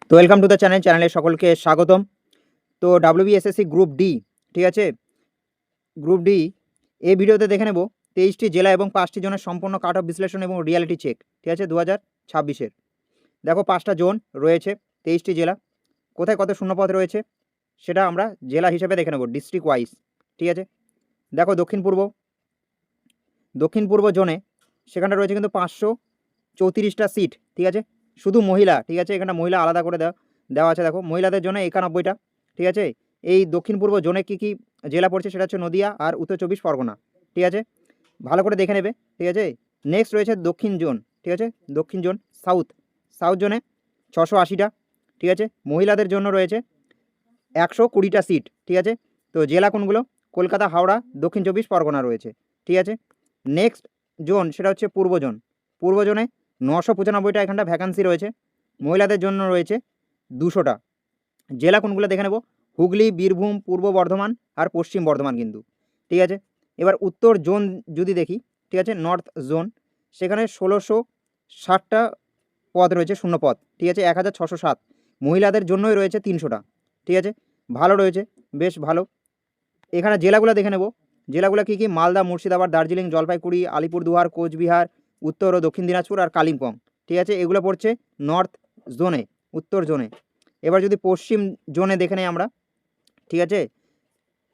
তো welcome to the চ্যানেলে সকলকে স্বাগতম। তো WBSSC গ্রুপ ডি, ঠিক আছে, গ্রুপ ডি এই ভিডিওতে দেখে নেব 23টি জেলা এবং 5টি জোনের সম্পূর্ণ কাট অফ বিশ্লেষণ এবং রিয়ালিটি চেক, ঠিক আছে, 2026-এর। দেখো 5টা জোন রয়েছে, 23টি জেলা, কোথায় কত শূন্যপদ রয়েছে সেটা আমরা জেলা হিসেবে দেখে নেব, ডিস্ট্রিক্ট ওয়াইজ, ঠিক আছে। দেখো দক্ষিণ পূর্ব জোনে সেখানে রয়েছে কিন্তু 534টা সিট, ঠিক আছে, শুধু মহিলা, ঠিক আছে, এখানে মহিলা আলাদা করে দেওয়া আছে। দেখো মহিলাদের জন্য 91টা, ঠিক আছে। এই দক্ষিণ পূর্ব জোনে কী কী জেলা পড়ছে সেটা হচ্ছে নদিয়া আর উত্তর 24 পরগনা, ঠিক আছে, ভালো করে দেখে নেবে, ঠিক আছে। নেক্সট রয়েছে দক্ষিণ জোন, ঠিক আছে, দক্ষিণ জোন সাউথ জোনে 680টা, ঠিক আছে, মহিলাদের জন্য রয়েছে 120টা সিট, ঠিক আছে। তো জেলা কোনগুলো? কলকাতা, হাওড়া, দক্ষিণ 24 পরগনা রয়েছে, ঠিক আছে। নেক্সট জোন সেটা হচ্ছে পূর্ব জোনে 995টা এখানটা ভ্যাকান্সি রয়েছে, মহিলাদের জন্য রয়েছে 200টা। জেলা কোনগুলো দেখে নেব? হুগলি, বীরভূম, পূর্ব বর্ধমান আর পশ্চিম বর্ধমান কিন্তু, ঠিক আছে। এবার উত্তর জোন যদি দেখি, ঠিক আছে, নর্থ জোন, সেখানে 1660টা পদ রয়েছে, শূন্য পদ, ঠিক আছে, 1607। মহিলাদের জন্যই রয়েছে 300টা, ঠিক আছে, ভালো রয়েছে, বেশ ভালো। এখানে জেলাগুলো দেখে নেব, জেলাগুলো কী কী? মালদা, মুর্শিদাবাদ, দার্জিলিং, জলপাইগুড়ি, আলিপুরদুয়ার, কোচবিহার, উত্তর ও দক্ষিণ দিনাজপুর আর কালিম্পং, ঠিক আছে, এগুলো পড়ছে নর্থ জোনে, উত্তর জোনে। এবার যদি পশ্চিম জোনে দেখে নেই আমরা, ঠিক আছে,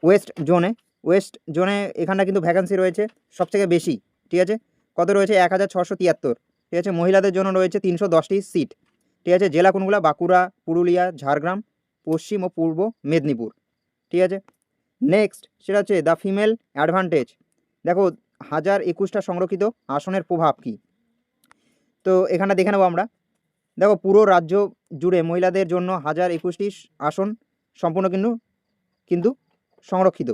ওয়েস্ট জোনে এখানটা কিন্তু ভ্যাকান্সি রয়েছে সবথেকে বেশি, ঠিক আছে, কত রয়েছে? 1673, ঠিক আছে, মহিলাদের জন্য রয়েছে 310টি সিট, ঠিক আছে। জেলা কোনগুলো? বাঁকুড়া, পুরুলিয়া, ঝাড়গ্রাম, পশ্চিম ও পূর্ব মেদিনীপুর, ঠিক আছে। নেক্সট সেটা হচ্ছে দ্য ফিমেল অ্যাডভান্টেজ। দেখো 1021টা সংরক্ষিত আসনের প্রভাব কী, তো এখানে দেখে নেবো আমরা। দেখো পুরো রাজ্য জুড়ে মহিলাদের জন্য 1021টি আসন সম্পূর্ণ কিন্তু সংরক্ষিত।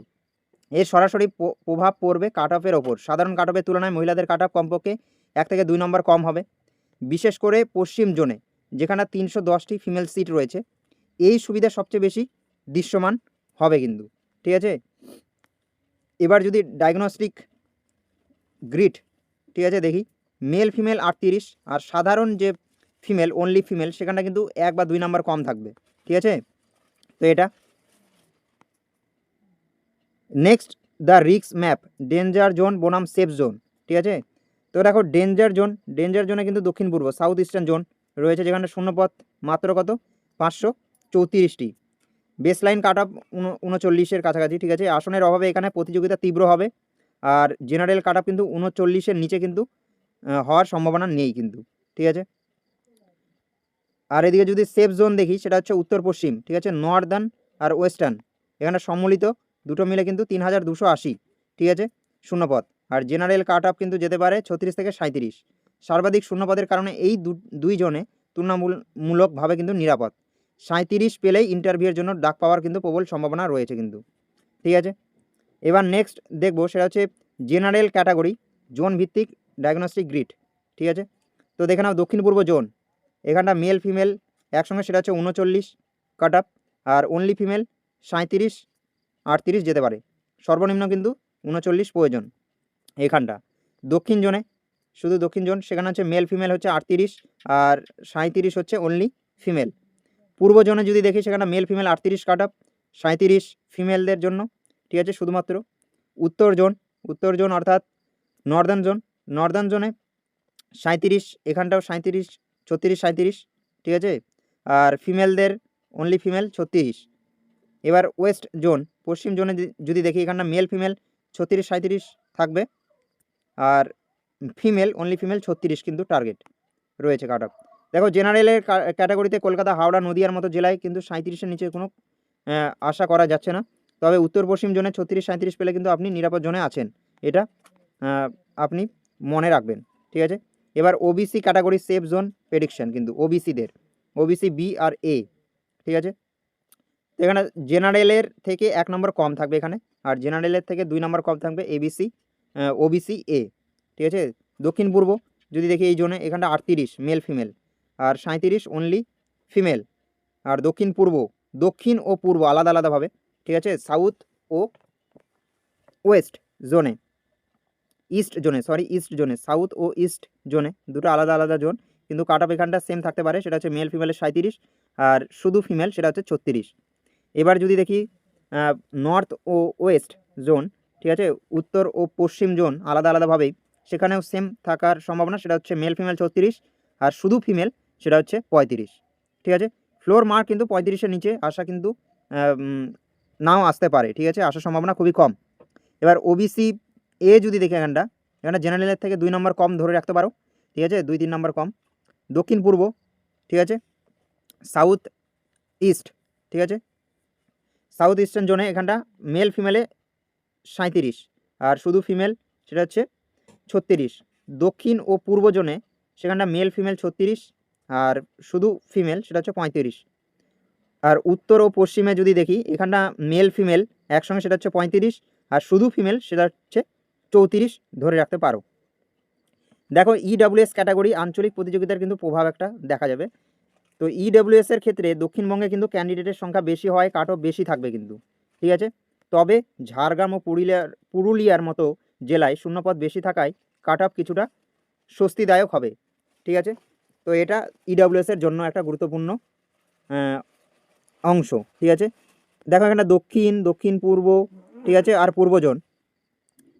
এর সরাসরি প্রভাব পড়বে কাট অফের ওপর। সাধারণ কাট অফের তুলনায় মহিলাদের কাট অফ কমপক্ষে 1 থেকে 2 নম্বর কম হবে, বিশেষ করে পশ্চিম জোনে যেখানে 310টি ফিমেল সিট রয়েছে। এই সুবিধা সবচেয়ে বেশি দৃশ্যমান হবে কিন্তু, ঠিক আছে। এবার যদি ডায়াগনস্টিক গ্রিড, ঠিক আছে, দেখি, মেল ফিমেল 38 আর সাধারণ যে ফিমেল, অনলি ফিমেল, সেখানটা কিন্তু 1 বা 2 নাম্বার কম থাকবে, ঠিক আছে। তো এটা নেক্সট দ্য রিক্স ম্যাপ, ডেঞ্জার জোন বনাম সেফ জোন, ঠিক আছে। তো দেখো ডেঞ্জার জোনে কিন্তু দক্ষিণ পূর্ব, সাউথ ইস্টার্ন জোন রয়েছে, যেখানে শূন্যপদ মাত্র কত? 534টি। বেসলাইন কাট অফ 39-এর কাছাকাছি, ঠিক আছে। আসনের অভাবে এখানে প্রতিযোগিতা তীব্র হবে, আর জেনারেল কাট অফ কিন্তু 39-এর নিচে কিন্তু হওয়ার সম্ভাবনা নেই কিন্তু, ঠিক আছে। আর এদিকে যদি সেফ জোন দেখি, সেটা হচ্ছে উত্তর পশ্চিম, ঠিক আছে, নর্দার্ন আর ওয়েস্টার্ন, এখানে সম্মিলিত দুটো মিলে কিন্তু 3280, ঠিক আছে, শূন্যপদ। আর জেনারেল কাট অফ কিন্তু যেতে পারে 36 থেকে 37। সর্বাধিক শূন্যপদের কারণে এই দুই জনে তুলনামূলকভাবে কিন্তু নিরাপদ। 37 পেলেই ইন্টারভিউয়ের জন্য ডাক পাওয়ার কিন্তু প্রবল সম্ভাবনা রয়েছে কিন্তু, ঠিক আছে। এবার নেক্সট দেখবো সেটা হচ্ছে জেনারেল ক্যাটাগরি জোন ভিত্তিক ডায়াগনস্টিক গ্রিড, ঠিক আছে। তো দেখে নাও দক্ষিণ পূর্ব জোন, এখানটা মেল ফিমেল একসঙ্গে, সেটা হচ্ছে 39 কাট আপ, আর অনলি ফিমেল 37 38 যেতে পারে, সর্বনিম্ন কিন্তু 39 প্রয়োজন এখানটা। দক্ষিণ জোনে, শুধু দক্ষিণ জোন, সেখানে হচ্ছে মেল ফিমেল হচ্ছে 38 আর 37 হচ্ছে অনলি ফিমেল। পূর্ব জোনে যদি দেখি, সেখানে মেল ফিমেল 38 কাট আপ, 37 ফিমেলদের জন্য, ঠিক আছে, শুধুমাত্র। উত্তর জোন অর্থাৎ নর্দার্ন জোনে 37, এখানটাও 37, 36, 37, ঠিক আছে, আর ফিমেলদের অনলি ফিমেল 36। এবার ওয়েস্ট জোন, পশ্চিম জোনে যদি দেখি, এখানটা মেল ফিমেল 36, 37 থাকবে, আর অনলি ফিমেল 36 কিন্তু টার্গেট রয়েছে কাট অফ। দেখো জেনারেলের ক্যাটাগরিতে কলকাতা, হাওড়া, নদিয়ার মতো জেলায় কিন্তু 37-এর নিচে কোনো আশা করা যাচ্ছে না। তবে উত্তর পশ্চিম জোনে 36, 37 পেলে কিন্তু আপনি নিরাপদ জোনে আছেন, এটা আপনি মনে রাখবেন, ঠিক আছে। এবার OBC category safe zone prediction কিন্তু ওবিসি বি আর এ, ঠিক আছে। তো এখানে জেনারেলের থেকে 1 নম্বর কম থাকবে এখানে, আর জেনারেলের থেকে 2 নম্বর কম থাকবে ওবিসি এ, ঠিক আছে। দক্ষিণ পূর্ব যদি দেখি, এই জোনে এখানটা 38 মেল ফিমেল আর 37 অনলি ফিমেল। আর দক্ষিণ ও পূর্ব আলাদা আলাদাভাবে, ঠিক আছে, সাউথ ও ওয়েস্ট জোনে, ইস্ট জোনে সাউথ ও ইস্ট জোনে দুটো আলাদা আলাদা জোন। কিন্তু কাট অফ এখানটা সেম থাকতে পারে, সেটা হচ্ছে মেল ফিমেলের 37 আর শুধু ফিমেল সেটা হচ্ছে 36। এবার যদি দেখি নর্থ ও ওয়েস্ট জোন, ঠিক আছে, উত্তর ও পশ্চিম জোন আলাদা আলাদাভাবেই সেখানেও সেম থাকার সম্ভাবনা, সেটা হচ্ছে মেল ফিমেল 36 আর শুধু ফিমেল সেটা হচ্ছে 35। ঠিক আছে, ফ্লোর মার্ক কিন্তু 35-এর নিচে আসা কিন্তু নাও আসতে পারে, ঠিক আছে, আসার সম্ভাবনা খুবই কম। এবার ওবিসি এ যদি দেখি এখানটা জেনারেলের থেকে 2 নম্বর কম ধরে রাখতে পারো, ঠিক আছে, 2-3 নম্বর কম। দক্ষিণ পূর্ব, ঠিক আছে, সাউথ ইস্ট, ঠিক আছে, সাউথ ইস্টার্ন জোনে এখানটা মেল ফিমেলে 37 আর শুধু ফিমেল সেটা হচ্ছে 36। দক্ষিণ ও পূর্ব জোনে সেখানটা মেল ফিমেল 36 আর শুধু ফিমেল সেটা হচ্ছে 35। আর উত্তর ও পশ্চিমে যদি দেখি এখানটা মেল ফিমেল একসঙ্গে সেটা হচ্ছে 35 আর শুধু ফিমেল সেটা হচ্ছে 34 ধরে রাখতে পারো। দেখো ইডব্লিউএস ক্যাটাগরি আঞ্চলিক প্রতিযোগিতার কিন্তু প্রভাব একটা দেখা যাবে। তো ইডব্লিউএস এর ক্ষেত্রে দক্ষিণবঙ্গে কিন্তু ক্যান্ডিডেটের সংখ্যা বেশি হয়, কাট অফ বেশি থাকবে কিন্তু, ঠিক আছে। তবে ঝাড়গ্রাম ও পুরুলিয়ার মতো জেলায় শূন্যপদ বেশি থাকায় কাট অফ কিছুটা স্বস্তিদায়ক হবে, ঠিক আছে। তো এটা ইডব্লিউএস এর জন্য একটা গুরুত্বপূর্ণ অংশ, ঠিক আছে। দেখো এখানে দক্ষিণ, দক্ষিণ পূর্ব, ঠিক আছে, আর পূর্ব জোন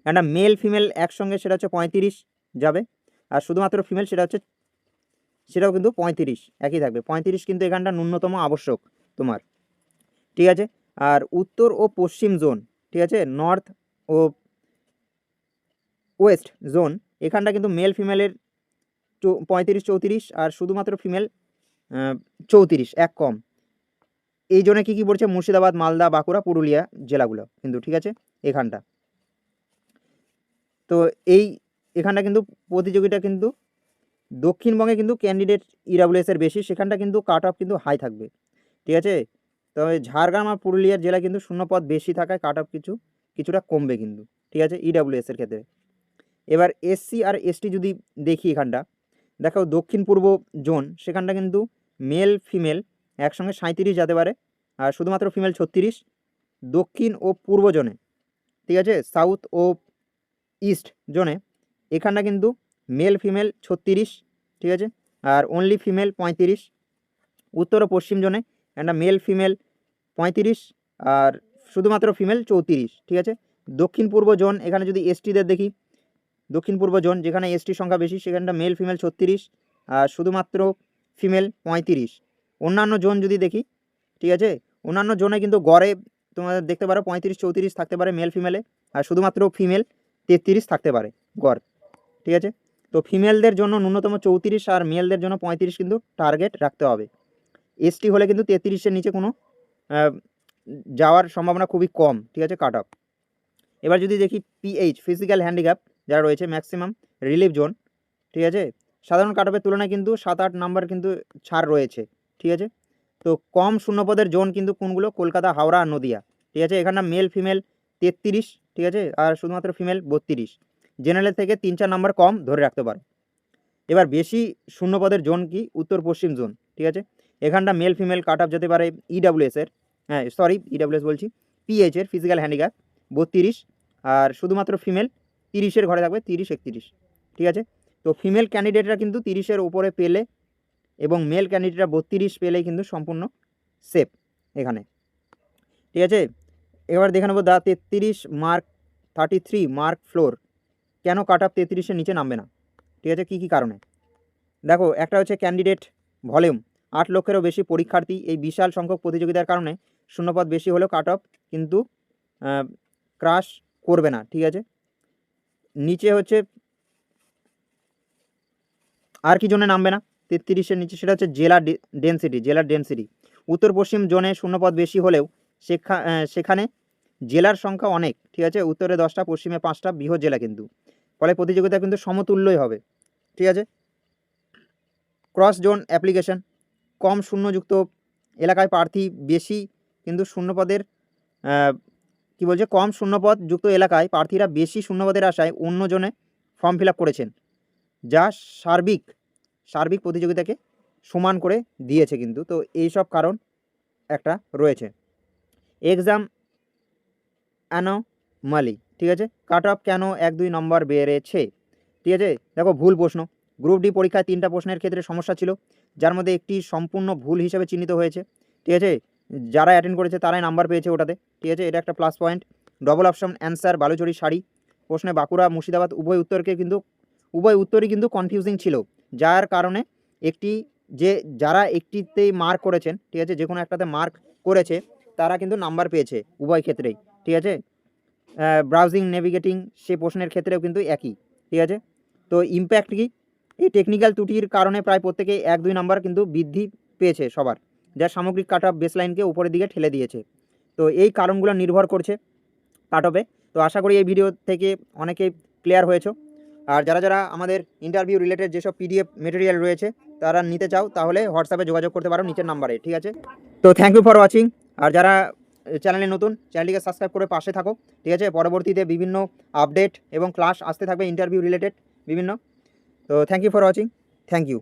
একটা মেল ফিমেল একসঙ্গে সেটা হচ্ছে 35 যাবে আর শুধুমাত্র ফিমেল সেটা হচ্ছে সেটাও কিন্তু 35 একই থাকবে। 35 কিন্তু এখানটা ন্যূনতম আবশ্যক তোমার, ঠিক আছে। আর উত্তর ও পশ্চিম জোন, ঠিক আছে, নর্থ ও ওয়েস্ট জোন এখানটা কিন্তু মেল ফিমেলের 35-34 আর শুধুমাত্র ফিমেল 34, এক কম। এই জোনে কী কী পড়ছে? মুর্শিদাবাদ, মালদা, বাঁকুড়া, পুরুলিয়া জেলাগুলো কিন্তু, ঠিক আছে, এখানটা। তো এখানটা কিন্তু প্রতিযোগিতা কিন্তু দক্ষিণবঙ্গে কিন্তু ক্যান্ডিডেট ইডব্লিউএস এর বেশি, সেখানটা কিন্তু কাট অফ কিন্তু হাই থাকবে, ঠিক আছে। তবে ঝাড়গ্রাম আর পুরুলিয়ার জেলা কিন্তু শূন্যপদ বেশি থাকায় কাট অফ কিছুটা কমবে কিন্তু, ঠিক আছে, ইডব্লিউএস এর ক্ষেত্রে। এবার এসসি আর এসটি যদি দেখি এখানটা, দেখো দক্ষিণ পূর্ব জোন সেখানটা কিন্তু মেল ফিমেল একসঙ্গে 37 যেতে পারে আর শুধুমাত্র ফিমেল 36। দক্ষিণ ও পূর্ব জোনে, ঠিক আছে, সাউথ ও ইস্ট জোনে এখানটা কিন্তু মেল ফিমেল 36, ঠিক আছে, আর অনলি ফিমেল 35। উত্তর ও পশ্চিম জোনে একটা মেল ফিমেল 35 আর শুধুমাত্র ফিমেল 34, ঠিক আছে। দক্ষিণ পূর্ব জোন এখানে যদি এসটিদের দেখি, দক্ষিণ পূর্ব জোন যেখানে এসটির সংখ্যা বেশি সেখানটা মেল ফিমেল 36 আর শুধুমাত্র ফিমেল 35। অন্যান্য জোন যদি দেখি, ঠিক আছে, অন্যান্য জোনে কিন্তু গড়ে তোমাদের দেখতে পারো 35-34 থাকতে পারে মেল ফিমেলে আর শুধুমাত্র ফিমেল 33 থাকতে পারে গড়, ঠিক আছে। তো ফিমেলদের জন্য ন্যূনতম 34 আর মেলদের জন্য 35 কিন্তু টার্গেট রাখতে হবে। এসটি হলে কিন্তু 33-এর নিচে কোনো যাওয়ার সম্ভাবনা খুবই কম, ঠিক আছে, কাট অফ। এবার যদি দেখি পিএইচ ফিজিক্যাল হ্যান্ডিক্যাপ যারা রয়েছে ম্যাক্সিমাম রিলিফ জোন, ঠিক আছে, সাধারণ কাট অফের তুলনায় কিন্তু 7-8 নাম্বার কিন্তু ছাড় রয়েছে, ঠিক আছে। তো কম শূন্যপদের জোন কিন্তু কোনগুলো? কলকাতা, হাওড়া আর নদিয়া, ঠিক আছে। এখানে মেল ফিমেল 33, ঠিক আছে, আর শুধুমাত্র ফিমেল 32। জেনারেল থেকে 3-4 নাম্বার কম ধরে রাখতে পারো। এবার বেশি শূন্যপদের জোন কি? উত্তর পশ্চিম জোন, ঠিক আছে। এখানটা মেল ফিমেল কাট অফ যেতে পারে ইডব্লিউএস এর, ইডব্লিউএস বলছি, পিএইচ এর ফিজিক্যাল হ্যান্ডিক্যাপ 32 আর শুধুমাত্র ফিমেল 30-এর ঘরে থাকবে, 30-31, ঠিক আছে। তো ফিমেল ক্যান্ডিডেটরা কিন্তু 30-এর ওপরে পেলে এবং মেল ক্যান্ডিডেটরা 32 পেলেই কিন্তু সম্পূর্ণ সেফ এখানে, ঠিক আছে। এবার দেখে নেবো 33 মার্ক 33 মার্ক ফ্লোর কেন কাট অফ 33-এর নিচে নামবে না, ঠিক আছে, কী কী কারণে? দেখো একটা হচ্ছে ক্যান্ডিডেট ভলিউম, 8 লক্ষেরও বেশি পরীক্ষার্থী, এই বিশাল সংখ্যক প্রতিযোগিতার কারণে শূন্যপদ বেশি হলেও কাট অফ কিন্তু ক্রাশ করবে না, ঠিক আছে। নিচে হচ্ছে আর কি জন্য নামবে না 33-এর নিচে? সেটা হচ্ছে জেলার ডেন্সিটি। উত্তর পশ্চিম জোনে শূন্যপদ বেশি হলেও সেখানে জেলার সংখ্যা অনেক, ঠিক আছে, উত্তরে 10টা, পশ্চিমে 5টা, বৃহৎ জেলা কিন্তু, ফলে প্রতিযোগিতা কিন্তু সমতুল্যই হবে, ঠিক আছে। ক্রস জোন অ্যাপ্লিকেশন, কম শূন্যযুক্ত এলাকায় প্রার্থী বেশি কিন্তু শূন্যপদের কি বলছে, কম শূন্যপদ যুক্ত এলাকায় প্রার্থীরা বেশি শূন্যপদের আশায় অন্য জোনে ফর্ম ফিল আপ করেছেন, যা সার্বিক প্রতিযোগিতাকে সমান করে দিয়েছে কিন্তু। তো এই সব কারণ একটা রয়েছে। এক্সাম অ্যানোমালি, ঠিক আছে, কাট অফ কেন 1-2 নম্বর বেড়েছে, ঠিক আছে। দেখো ভুল প্রশ্ন, গ্রুপ ডি পরীক্ষায় 3টা প্রশ্নের ক্ষেত্রে সমস্যা ছিল, যার মধ্যে একটি সম্পূর্ণ ভুল হিসেবে চিহ্নিত হয়েছে, ঠিক আছে। যারা অ্যাটেন্ড করেছে তারাই নাম্বার পেয়েছে ওটাতে, ঠিক আছে, এটা একটা plus point. Double option answer Baluchari sari প্রশ্নে বাঁকুড়া মুর্শিদাবাদ উভয় উত্তরই কিন্তু কনফিউজিং ছিল, যার কারণে যারা একটিতেই মার্ক করেছেন, ঠিক আছে, যে কোনো একটাতে মার্ক করেছে তারা কিন্তু নাম্বার পেয়েছে উভয় ক্ষেত্রেই, ঠিক আছে। ব্রাউজিং নেভিগেটিং সে প্রশ্নের ক্ষেত্রেও কিন্তু একই, ঠিক আছে। তো ইম্প্যাক্ট কি, এই টেকনিক্যাল ত্রুটির কারণে প্রায় প্রত্যেকে 1-2 নাম্বার কিন্তু বৃদ্ধি পেয়েছে সবার, যা সামগ্রিক কাট অফ বেসলাইনকে উপরের দিকে ঠেলে দিয়েছে। তো এই কারণগুলো নির্ভর করছে কাট অফে। তো আশা করি এই ভিডিও থেকে অনেকে ক্লিয়ার হয়েছে। আর যারা আমাদের ইন্টারভিউ রিলেটেড যেসব পিডিএফ মেটেরিয়াল রয়েছে তারা নিতে চাও তাহলে হোয়াটসঅ্যাপে যোগাযোগ করতে পারো নিচের নাম্বারে, ঠিক আছে। তো থ্যাংক ইউ ফর ওয়াচিং। আর যারা চ্যানেলে নতুন, চ্যানেলটিকে সাবস্ক্রাইব করে পাশে থাকো, ঠিক আছে। পরবর্তীতে বিভিন্ন আপডেট এবং ক্লাস আসতে থাকবে ইন্টারভিউ রিলেটেড বিভিন্ন। তো thank you for watching, thank you.